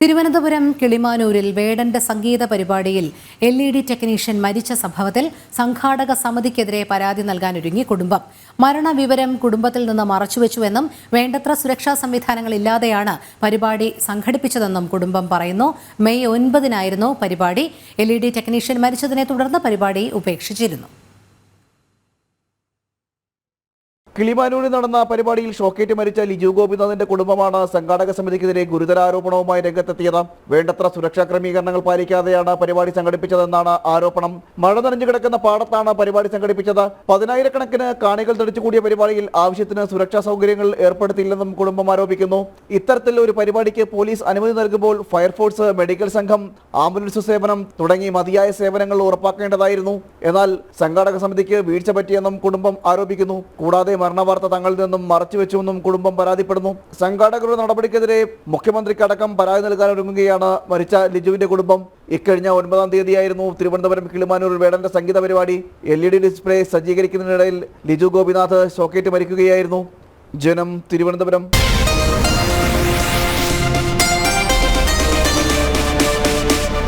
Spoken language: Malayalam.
തിരുവനന്തപുരം കിളിമാനൂരിൽ വേടന്റെ സംഗീത പരിപാടിയിൽ LED ടെക്നീഷ്യൻ മരിച്ച സംഭവത്തിൽ സംഘാടക സമിതിക്കെതിരെ പരാതി നൽകാനൊരുങ്ങി കുടുംബം. മരണവിവരം കുടുംബത്തിൽ നിന്ന് മറച്ചുവെച്ചുവെന്നും വേണ്ടത്ര സുരക്ഷാ സംവിധാനങ്ങൾ ഇല്ലാതെയാണ് പരിപാടി സംഘടിപ്പിച്ചതെന്നും കുടുംബം പറയുന്നു. മെയ് 9-നായിരുന്നു പരിപാടി. LED ടെക്നീഷ്യൻ മരിച്ചതിനെ തുടർന്ന് പരിപാടി ഉപേക്ഷിച്ചിരുന്നു. കിളിമാനൂരിൽ നടന്ന പരിപാടിയിൽ ഷോക്കേറ്റ് മരിച്ച ലിജു ഗോപിനാഥിന്റെ കുടുംബമാണ് സംഘാടക സമിതിക്കെതിരെ ഗുരുതര ആരോപണവുമായി രംഗത്തെത്തിയത്. വേണ്ടത്ര സുരക്ഷാ ക്രമീകരണങ്ങൾ പാലിക്കാതെയാണ് പരിപാടി സംഘടിപ്പിച്ചതെന്നാണ് ആരോപണം. മഴ നനഞ്ഞു കിടക്കുന്ന പാടത്താണ് പരിപാടി സംഘടിപ്പിച്ചത്. 10,000-കണക്കിന് കാണികൾ തടിച്ചുകൂടിയ പരിപാടിയിൽ ആവശ്യത്തിന് സുരക്ഷാ സൗകര്യങ്ങൾ ഏർപ്പെടുത്തിയില്ലെന്നും കുടുംബം ആരോപിക്കുന്നു. ഇത്തരത്തിൽ ഒരു പരിപാടിക്ക് പോലീസ് അനുമതി നൽകുമ്പോൾ ഫയർഫോഴ്സ്, മെഡിക്കൽ സംഘം, ആംബുലൻസ് സേവനം തുടങ്ങി മതിയായ സേവനങ്ങൾ ഉറപ്പാക്കേണ്ടതായിരുന്നു. എന്നാൽ സംഘാടക സമിതിക്ക് വീഴ്ച പറ്റിയെന്നും കുടുംബം ആരോപിക്കുന്നു. കൂടാതെ മരണവാർത്ത തങ്ങളിൽ നിന്നും മറച്ചുവെച്ചുവെന്നും കുടുംബം പരാതിപ്പെടുന്നു. സംഘാടകരുടെ നടപടിക്കെതിരെ മുഖ്യമന്ത്രിക്കടക്കം പരാതി നൽകാനൊരുങ്ങുകയാണ് മരിച്ച ലിജുവിന്റെ കുടുംബം. ഇക്കഴിഞ്ഞ 9-ാം തീയതിയായിരുന്നു തിരുവനന്തപുരം കിളിമാനൂരിൽ വേടന്റെ സംഗീത പരിപാടി. LED ഡിസ്പ്ലേ സജ്ജീകരിക്കുന്നതിനിടയിൽ ലിജു ഗോപിനാഥ് ഷോക്കേറ്റ് മരിക്കുകയായിരുന്നു. ജനം, തിരുവനന്തപുരം.